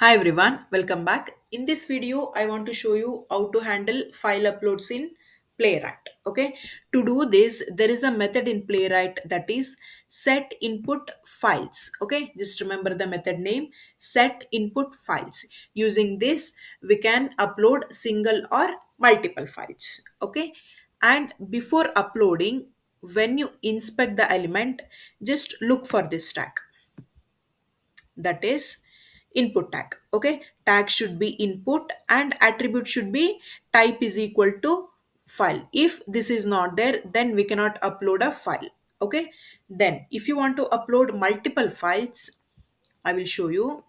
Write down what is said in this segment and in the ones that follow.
Hi everyone, welcome back. In this video, I want to show you how to handle file uploads in Playwright. Okay, to do this, there is a method in Playwright that is set input files. Okay, just remember the method name set input files. Using this, we can upload single or multiple files. Okay, and before uploading, when you inspect the element, just look for this tag, that is input tag. Okay, tag should be input and attribute should be type is equal to file. If this is not there, then we cannot upload a file. Okay, then if you want to upload multiple files, I will show you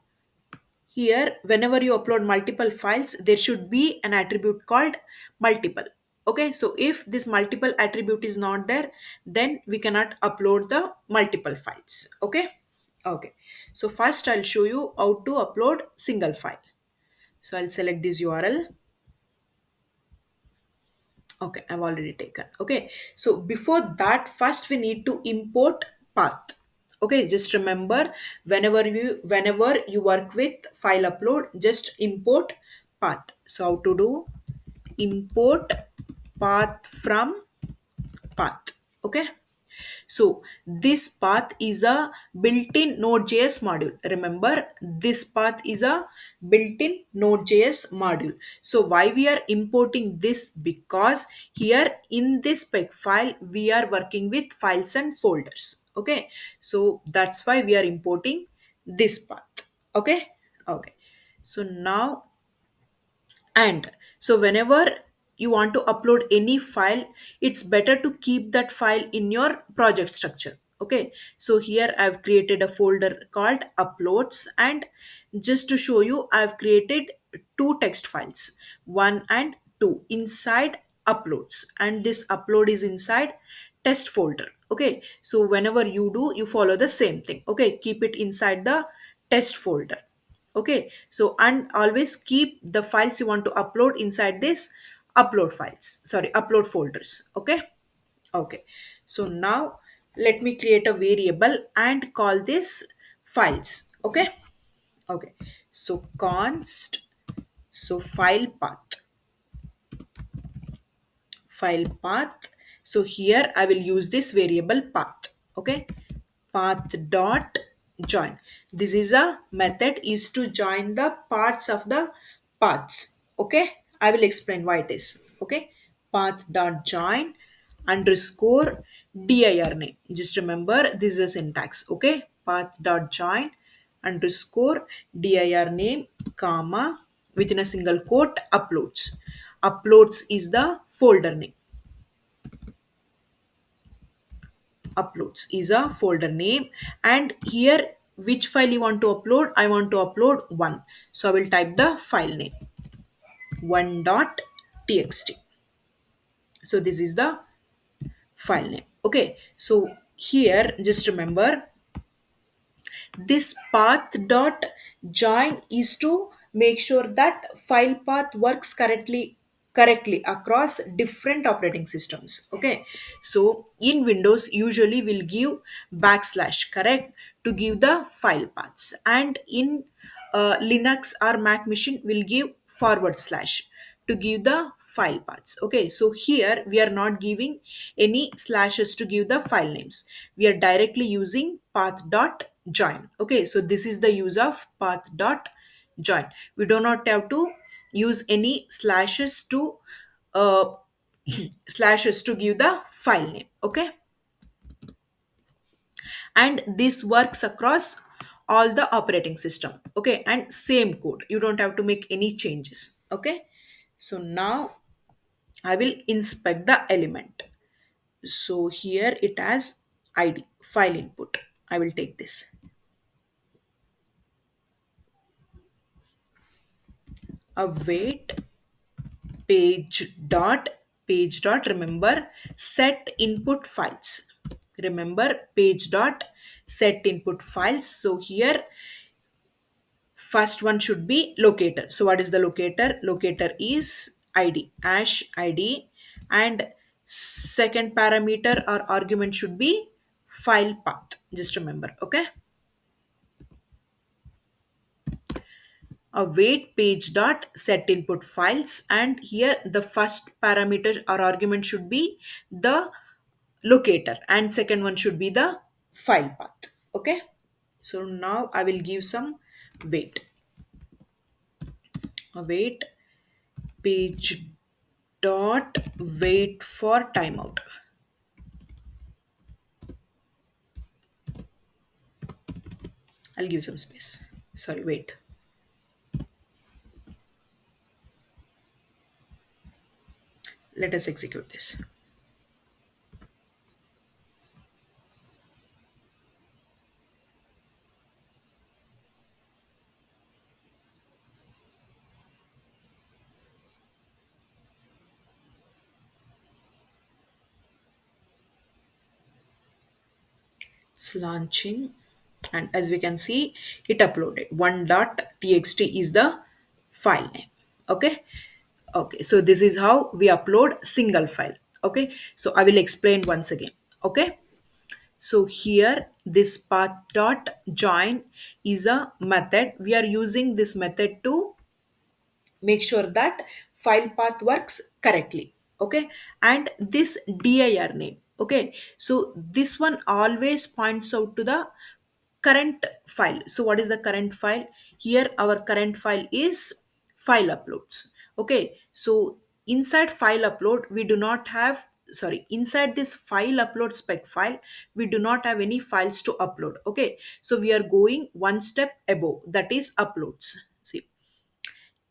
here. Whenever you upload multiple files, there should be an attribute called multiple. Okay, so if this multiple attribute is not there, then we cannot upload the multiple files. Okay, okay, so first I'll show you how to upload single file. So I'll select this URL. Okay, I've already taken. Okay, so before that, first we need to import path. Okay, just remember, whenever you work with file upload, just import path. So how to do? Import path from path. Okay, so this path is a built-in Node.js module. Remember, this path is a built-in Node.js module. So why we are importing this? Because here in this spec file, we are working with files and folders. Okay, so that's why we are importing this path. Okay, okay. So now, and so whenever you want to upload any file, it's better to keep that file in your project structure. Okay, so here I've created a folder called uploads, and just to show you, I've created two text files, one and two, inside uploads, and this upload is inside test folder. Okay, so whenever you do, you follow the same thing. Okay, keep it inside the test folder. Okay, so and always keep the files you want to upload inside this upload folders. Okay, okay, so now let me create a variable and call this files. Okay, okay, so const, so file path. So here I will use this variable path. Okay, path dot join. This is a method is to join the parts of the paths. Okay, I will explain why it is. Okay, path dot join underscore dir name. Just remember, this is a syntax. Okay, path dot join underscore dir name comma within a single quote uploads. Uploads is the folder name. Uploads is a folder name, and here which file you want to upload? I want to upload one, so I will type the file name one.txt. So this is the file name. Okay, so here just remember, this path dot join is to make sure that file path works correctly across different operating systems. Okay, so in Windows usually will give backslash, correct, to give the file paths, and in Linux or Mac machine will give forward slash to give the file paths. Okay, so here we are not giving any slashes to give the file names. We are directly using path dot join. Okay, so this is the use of path dot join. We do not have to use any slashes to uh, slashes to give the file name. Okay, and this works across all the operating system. Okay, and same code, you don't have to make any changes. Okay, so now I will inspect the element. So here it has id file input. I will take this. Await page dot remember set input files. Remember page dot set input files. So here first one should be locator. So what is the locator? Locator is id, hash id, and second parameter or argument should be file path. Just remember. Okay, await page dot set input files, and here the first parameter or argument should be the locator and second one should be the file path. Okay, so now I will give some wait. Await page dot wait for timeout. I'll give some space. Sorry, wait. Let us execute this. It's launching, and as we can see, it uploaded. 1.txt is the file name. Okay. Okay, so this is how we upload single file. Okay, so I will explain once again. Okay, so here this path dot join is a method. We are using this method to make sure that file path works correctly. Okay, and this dir name. Okay, so this one always points out to the current file. So what is the current file? Here our current file is file uploads. Okay, so inside file upload we do not have, sorry, inside this file upload spec file we do not have any files to upload. Okay, so we are going one step above, that is uploads. See,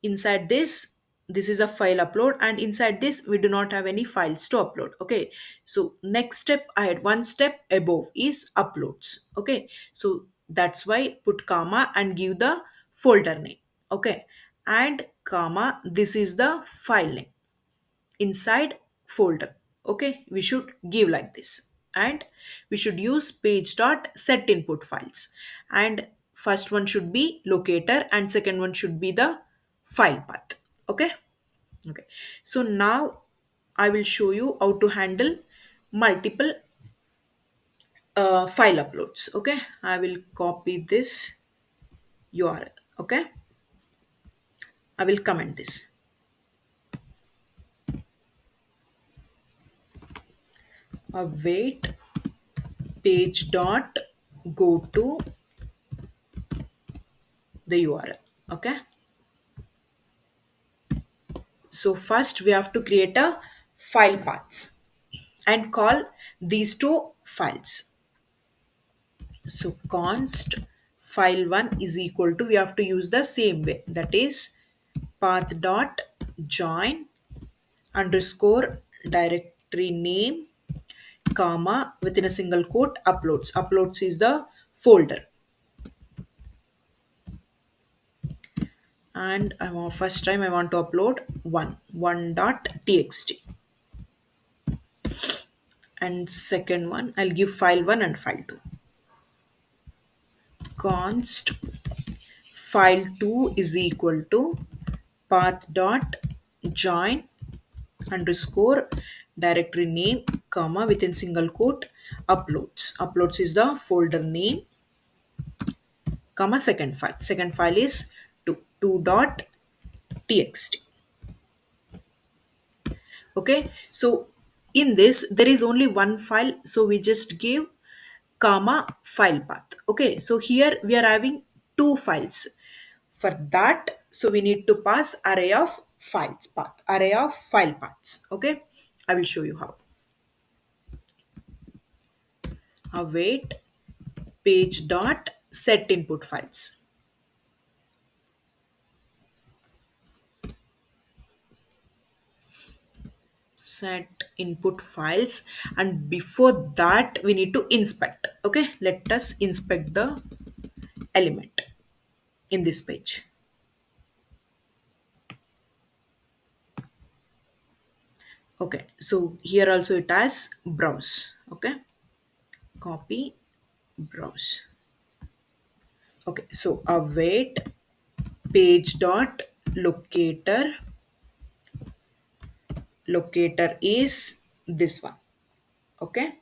inside this is a file upload, and inside this we do not have any files to upload. Okay, so next step ahead, one step above is uploads. Okay, so that's why put comma and give the folder name. Okay, and comma, this is the file name inside folder. Okay, we should give like this, and we should use page dot set input files, and first one should be locator and second one should be the file path. Okay. Okay, so now I will show you how to handle multiple file uploads. Okay, I will copy this URL. Okay, I will comment this. Await page dot go to the URL. Okay, so first we have to create a file paths and call these two files. So const file1 is equal to, we have to use the same way, that is path dot join underscore directory name comma within a single quote uploads. Uploads is the folder, and I want, first time I want to upload one dot txt, and second one I'll give file1 and file2. Const file2 is equal to path dot join underscore directory name comma within single quote uploads. Uploads is the folder name comma second file is 2 dot txt. Okay, so in this there is only one file, so we just give comma file path. Okay, so here we are having two files. For that, so we need to pass array of files path, array of file paths. Okay, I will show you how. Await page dot set input files. Set input files, and before that we need to inspect. Okay, let us inspect the element in this page. Okay, so here also it has browse. Okay, copy, browse. Okay, so await page dot locator. Locator is this one. Okay,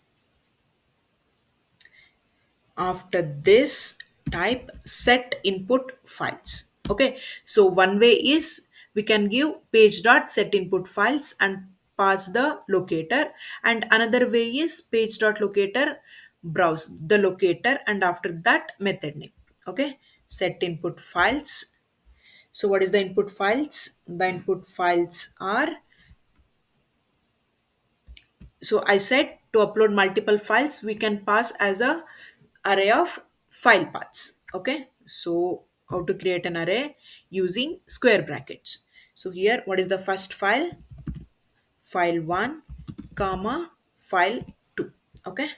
after this type set input files. Okay, so one way is we can give page dot set input files and pass the locator, and another way is page dot locator browse the locator and after that method name. Okay, set input files. So what is the input files? The input files are, so I said to upload multiple files we can pass as a array of file paths. Okay, so how to create an array using square brackets. So here what is the first file? File 1 comma file 2. Okay,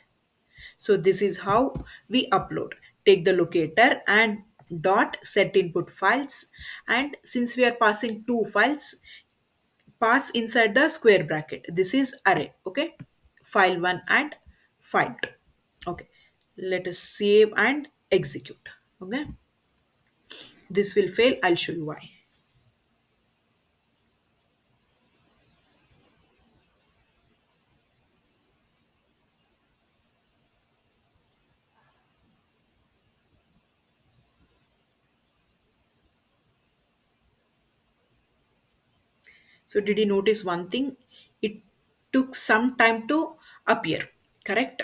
so this is how we upload. Take the locator and dot set input files, and since we are passing two files, pass inside the square bracket. This is array. Okay, file 1 and file 2. Okay, let us save and execute. Okay, this will fail. I'll show you why. So did you notice one thing? It took some time to appear, correct?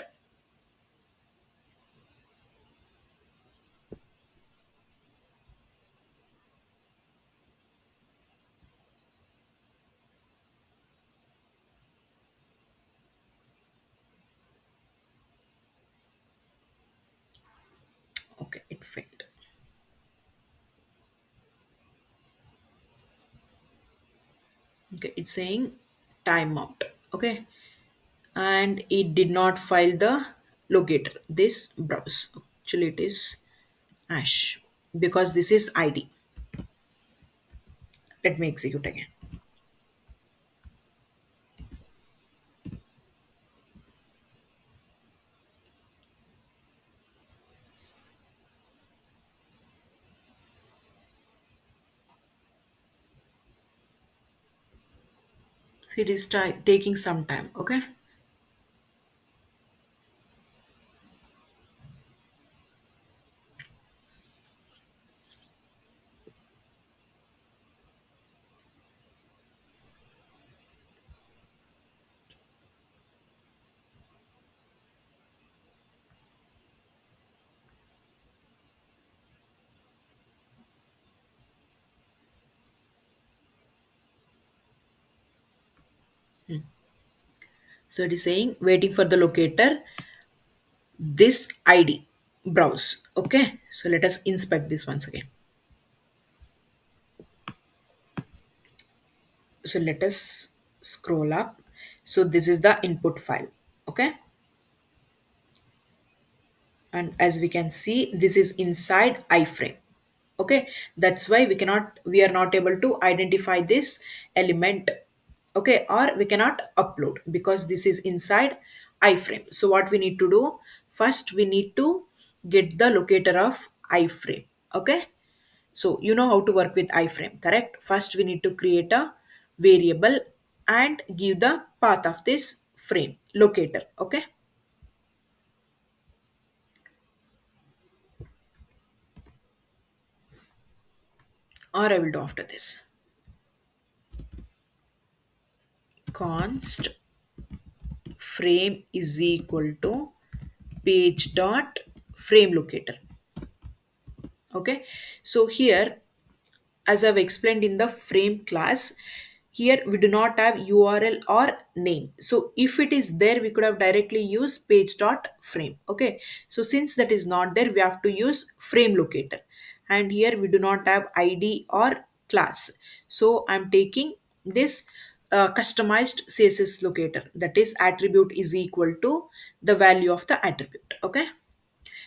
Okay, it failed. Okay, it's saying timeout. Okay, and it did not file the locator. This browse. Actually, it is ash because this is ID. Let me execute again. See, it is taking some time. Okay, so it is saying waiting for the locator. This ID browse. Okay, so let us inspect this once again. So let us scroll up. So this is the input file. Okay, and as we can see this is inside iframe. Okay, that's why we are not able to identify this element. Okay, or we cannot upload because this is inside iframe. So what we need to do, first we need to get the locator of iframe. Okay, so you know how to work with iframe, correct? First we need to create a variable and give the path of this frame locator. Okay, or I will do after this. Const frame is equal to page dot frame locator. Okay, so here as I've explained in the frame class, here we do not have URL or name. So if it is there, we could have directly used page dot frame. Okay, so since that is not there, we have to use frame locator, and here we do not have ID or class. So I'm taking this customized CSS locator, that is attribute is equal to the value of the attribute. Okay,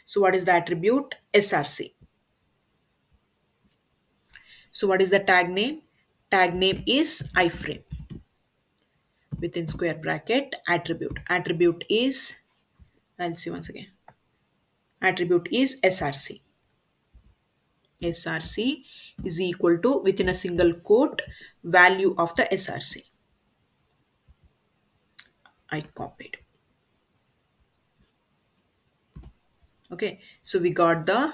so what is the attribute? SRC. So what is the tag name? Tag name is iframe within square bracket attribute. Attribute is, I'll see once again. Attribute is SRC. SRC is equal to within a single quote value of the SRC. I copied. Okay, so we got the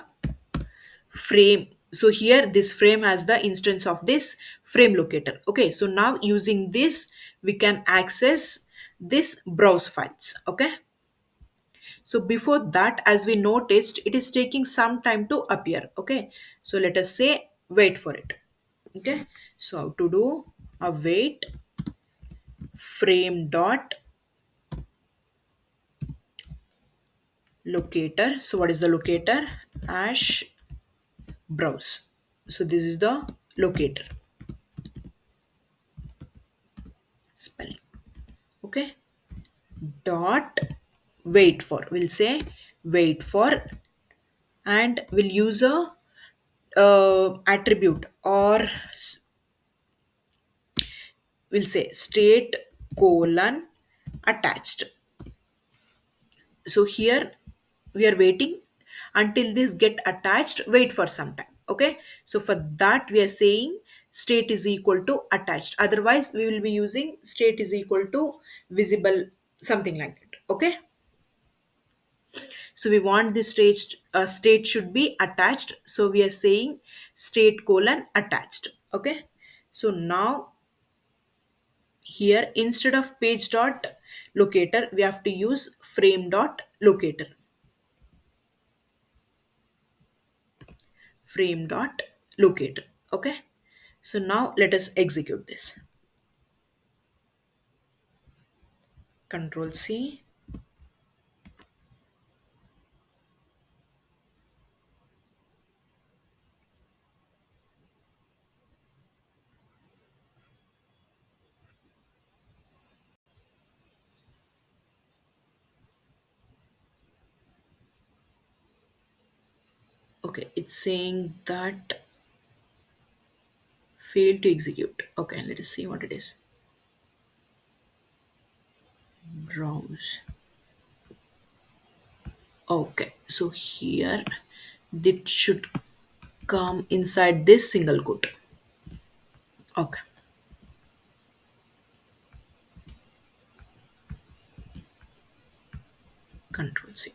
frame So here this frame has the instance of this frame locator. Okay, so now using this we can access this browse files. Okay, so before that, as we noticed, it is taking some time to appear. Okay, so let us say wait for it. Okay, so how to do a wait frame dot locator. So what is the locator? Ash browse. So this is the locator spelling. Okay, dot wait for. We'll say wait for, and we'll use a attribute, or we'll say state colon attached. So here we are waiting until this get attached, wait for some time. Okay, so for that we are saying state is equal to attached, otherwise we will be using state is equal to visible, something like that. Okay, so we want this state should be attached, so we are saying state colon attached. Okay, so now here instead of page dot locator we have to use frame dot locator. Frame dot locator. Okay, so now let us execute this. Control C. Okay, it's saying that failed to execute. Okay, let us see what it is. Browse. Okay, so here it should come inside this single quote. Okay, Control C.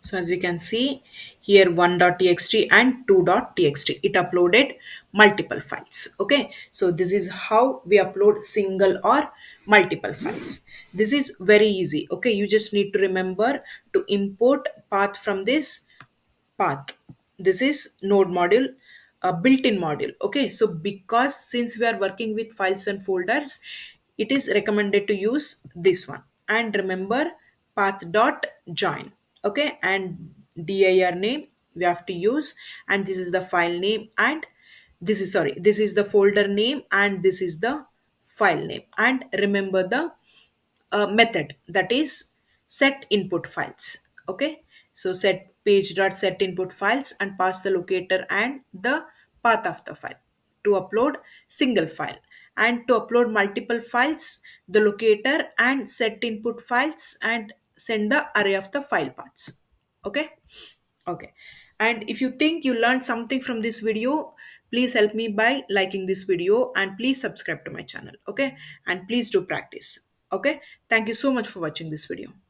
So as we can see here 1.txt and 2.txt, it uploaded multiple files. Okay, so this is how we upload single or multiple files. This is very easy. Okay, you just need to remember to import path from this path. This is node module, a built-in module. Okay, so because since we are working with files and folders, it is recommended to use this one. And remember path dot join. Okay, and dir name we have to use, and this is the file name, and this is the folder name, and this is the file name. And remember the method, that is set input files. Okay, so set page dot set input files and pass the locator and the path of the file to upload single file, and to upload multiple files the locator and set input files and send the array of the file paths. Okay, okay, and if you think you learned something from this video, please help me by liking this video, and please subscribe to my channel. Okay, and please do practice. Okay, thank you so much for watching this video.